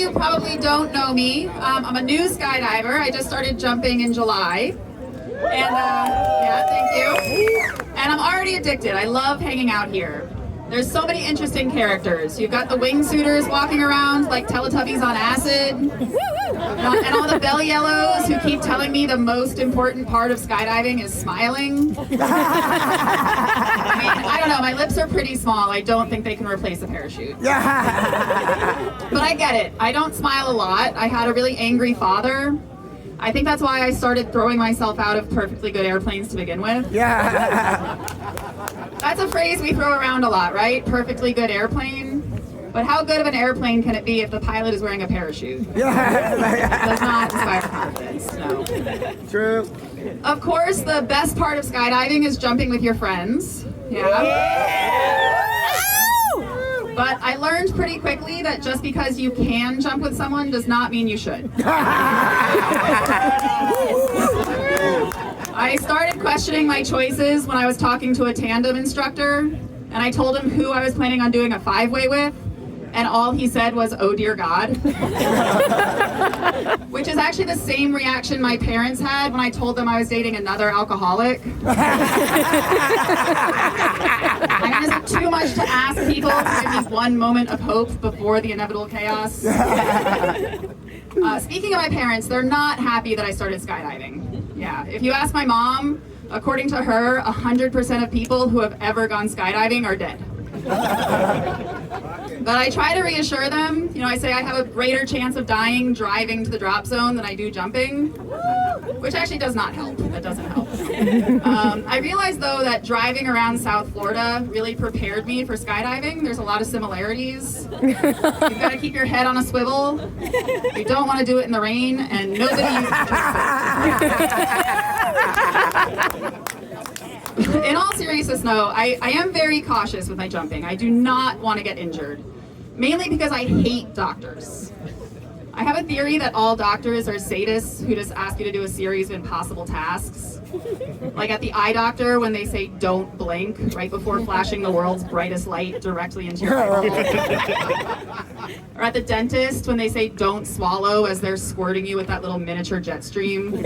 you probably don't know me. I'm a new skydiver. I just started jumping in July. And yeah, thank you. And I'm already addicted. I love hanging out here. There's so many interesting characters. You've got the wingsuiters walking around like Teletubbies on acid. And all the belly yellows who keep telling me the most important part of skydiving is smiling. I mean, I don't know, my lips are pretty small. I don't think they can replace a parachute. But I get it. I don't smile a lot. I had a really angry father. I think that's why I started throwing myself out of perfectly good airplanes to begin with. That's a phrase we throw around a lot, right? Perfectly good airplane. But how good of an airplane can it be if the pilot is wearing a parachute? It does not inspire confidence, no. True. Of course, the best part of skydiving is jumping with your friends. But I learned pretty quickly that just because you can jump with someone does not mean you should. I started questioning my choices when I was talking to a tandem instructor, and I told him who I was planning on doing a five-way with, and all he said was, "Oh dear God." Which is actually the same reaction my parents had when I told them I was dating another alcoholic. I mean, is it too much to ask people to give me one moment of hope before the inevitable chaos? Speaking of my parents, they're not happy that I started skydiving. Yeah, if you ask my mom, according to her, 100% of people who have ever gone skydiving are dead. But I try to reassure them. You know, I say I have a greater chance of dying driving to the drop zone than I do jumping, which actually does not help. That doesn't help. I realized, though, that driving around South Florida really prepared me for skydiving. There's a lot of similarities. You've got to keep your head on a swivel. You don't want to do it in the rain, and nobody uses In all seriousness, though, I am very cautious with my jumping. I do not want to get injured, mainly because I hate doctors. I have a theory that all doctors are sadists who just ask you to do a series of impossible tasks. Like at the eye doctor when they say don't blink right before flashing the world's brightest light directly into your eyeball. Or at the dentist when they say don't swallow as they're squirting you with that little miniature jet stream. And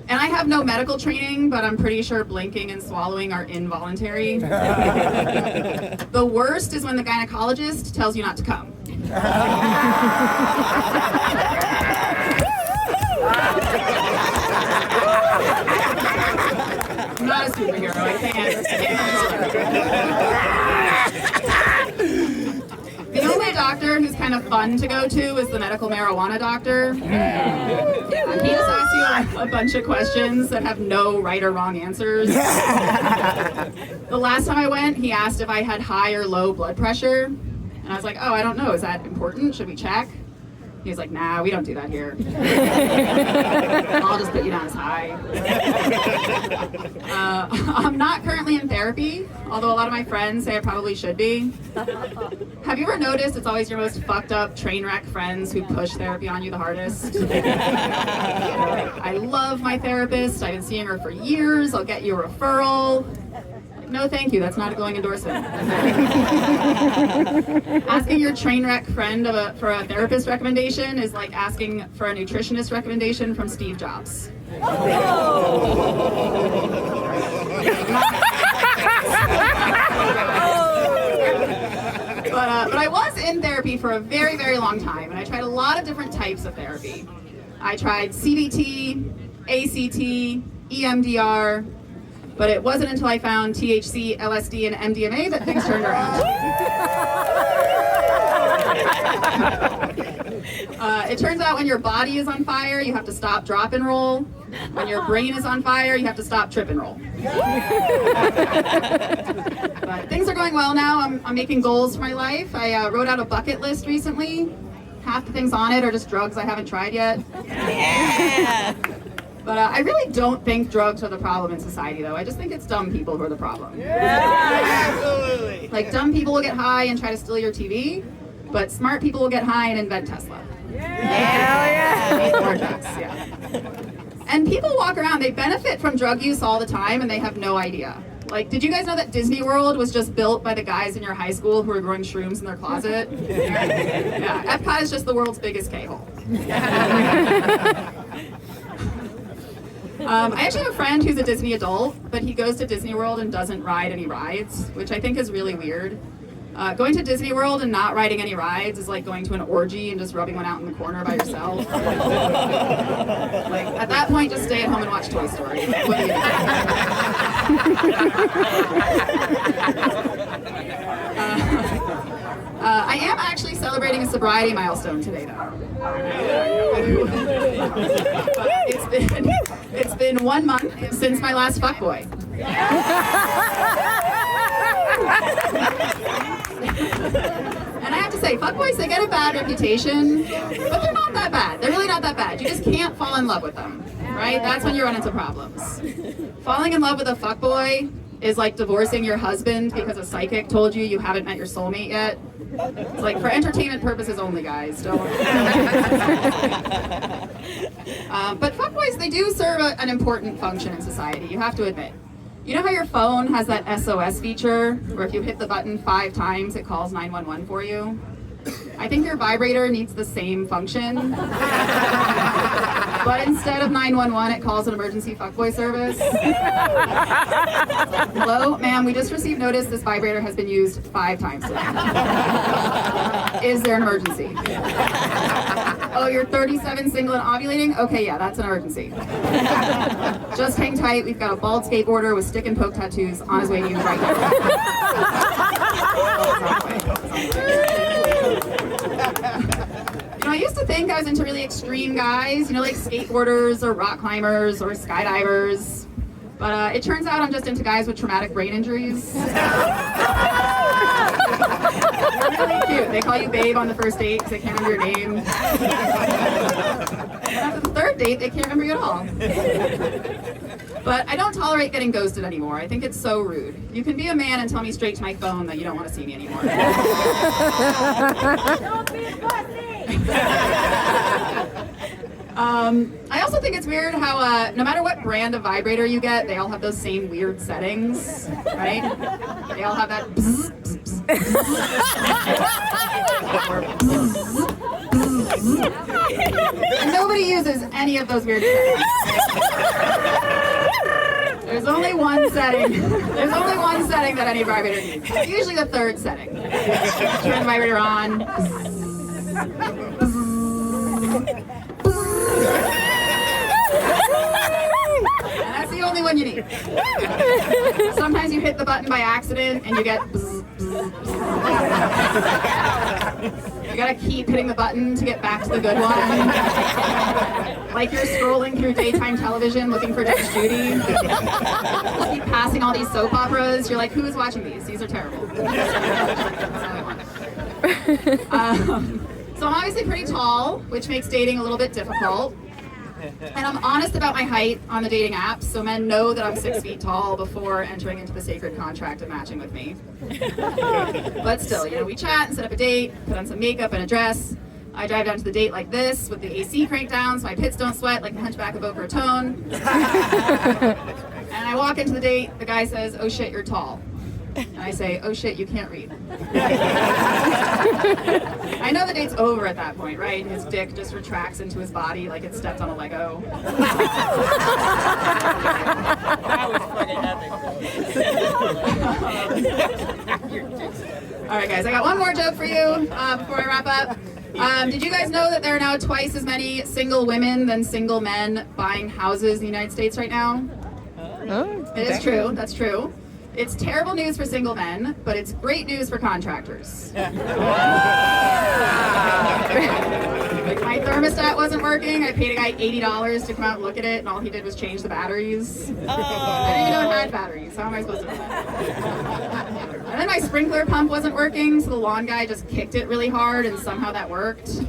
I have no medical training, but I'm pretty sure blinking and swallowing are involuntary. The worst is when the gynecologist tells you not to come. I'm not a superhero, I can't. The only doctor who's kind of fun to go to is the medical marijuana doctor. He just asks you a bunch of questions that have no right or wrong answers. The last time I went, he asked if I had high or low blood pressure. And I was like, oh, I don't know, is that important? Should we check? He was like, nah, we don't do that here. I'll just put you down as high. I'm not currently in therapy, although a lot of my friends say I probably should be. Have you ever noticed it's always your most fucked up train wreck friends who push therapy on you the hardest? I love my therapist. I've been seeing her for years. I'll get you a referral. No, thank you. That's not a glowing endorsement. Asking your train wreck friend for a therapist recommendation is like asking for a nutritionist recommendation from Steve Jobs. But I was in therapy for a very, very long time, and I tried a lot of different types of therapy. I tried CBT, ACT, EMDR, but it wasn't until I found THC, LSD, and MDMA that things turned around. It turns out when your body is on fire, you have to stop, drop, and roll. When your brain is on fire, you have to stop, trip, and roll. But things are going well now. I'm making goals for my life. I wrote out a bucket list recently. Half the things on it are just drugs I haven't tried yet. Yeah. But I really don't think drugs are the problem in society, though. I just think it's dumb people who are the problem. Yeah, absolutely. Like, dumb people will get high and try to steal your TV, but smart people will get high and invent Tesla. Yeah. More drugs, yeah. And people walk around, they benefit from drug use all the time, and they have no idea. Like, did you guys know that Disney World was just built by the guys in your high school who were growing shrooms in their closet? Yeah, Epcot is just the world's biggest K-hole. I actually have a friend who's a Disney adult, but he goes to Disney World and doesn't ride any rides, which I think is really weird. Going to Disney World and not riding any rides is like going to an orgy and just rubbing one out in the corner by yourself. Like, at that point, just stay at home and watch Toy Story. Like, what are you doing? I am actually celebrating a sobriety milestone today, though. It's been 1 month since my last fuckboy. And I have to say, fuckboys, they get a bad reputation, but they're not that bad. They're really not that bad. You just can't fall in love with them, right? That's when you run into problems. Falling in love with a fuckboy is like divorcing your husband because a psychic told you you haven't met your soulmate yet. It's like, for entertainment purposes only, guys. Don't. But fuckboys, they do serve an important function in society, you have to admit. You know how your phone has that SOS feature, where if you hit the button 5 times, it calls 911 for you? I think your vibrator needs the same function. But instead of 911, it calls an emergency fuckboy service. Hello, ma'am, we just received notice this vibrator has been used 5 times today. Is there an emergency? Oh, you're 37, single, and ovulating? Okay, yeah, that's an emergency. Just hang tight. We've got a bald skateboarder with stick and poke tattoos on his way to you right now. You know, I used to think I was into really extreme guys, you know, like skateboarders or rock climbers or skydivers. But it turns out I'm just into guys with traumatic brain injuries. They're really cute. They call you babe on the first date because they can't remember your name. And after the 3rd date, they can't remember you at all. But I don't tolerate getting ghosted anymore. I think it's so rude. You can be a man and tell me straight to my phone that you don't want to see me anymore. Don't be a pussy! I also think it's weird how no matter what brand of vibrator you get, they all have those same weird settings, right? They all have that bzz, bzz, bzz, bzz. And nobody uses any of those weird settings. There's only one setting. There's only one setting that any vibrator needs. It's usually the 3rd setting. Turn the vibrator on. And that's the only one you need. Sometimes you hit the button by accident and you get bzz, bzz, bzz. You gotta keep hitting the button to get back to the good one. Like you're scrolling through daytime television looking for Judge Judy. Just keep passing all these soap operas. You're like, who is watching these? These are terrible. That's all I want. So I'm obviously pretty tall, which makes dating a little bit difficult. And I'm honest about my height on the dating apps, so men know that I'm 6 feet tall before entering into the sacred contract of matching with me. But still, you know, we chat and set up a date, put on some makeup and a dress. I drive down to the date like this, with the AC cranked down so my pits don't sweat like the Hunchback of Boca Raton. And I walk into the date, the guy says, "Oh shit, you're tall." And I say, "Oh shit, you can't read." I know the date's over at that point, right? His dick just retracts into his body like it stepped on a Lego. All right, guys, I got one more joke for you before I wrap up. Did you guys know that there are now twice as many single women than single men buying houses in the United States right now? Oh, It is true, that's true. It's terrible news for single men, but it's great news for contractors. Like my thermostat wasn't working. I paid a guy $80 to come out and look at it, and all he did was change the batteries. I didn't even know it had batteries. How am I supposed to know that? And then my sprinkler pump wasn't working, so the lawn guy just kicked it really hard, and somehow that worked.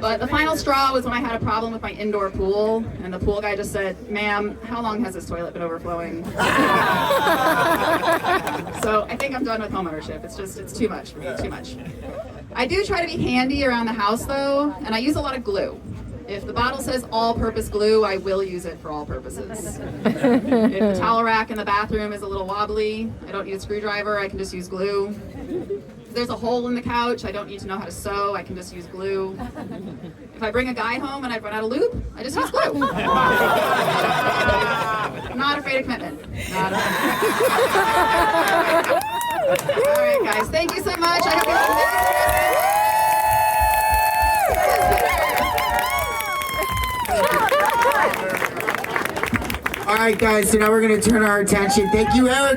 But the final straw was when I had a problem with my indoor pool, and the pool guy just said, "Ma'am, how long has this toilet been overflowing?" So I think I'm done with homeownership. It's too much for me, too much. I do try to be handy around the house though, and I use a lot of glue. If the bottle says all-purpose glue, I will use it for all purposes. If the towel rack in the bathroom is a little wobbly, I don't need a screwdriver, I can just use glue. If there's a hole in the couch, I don't need to know how to sew, I can just use glue. If I bring a guy home and I've run out of lube, I just use glue. I'm not afraid of commitment. Not afraid. All right, guys, thank you so much. I hope you have a All right, guys, so now we're going to turn our attention. Thank you, Eric.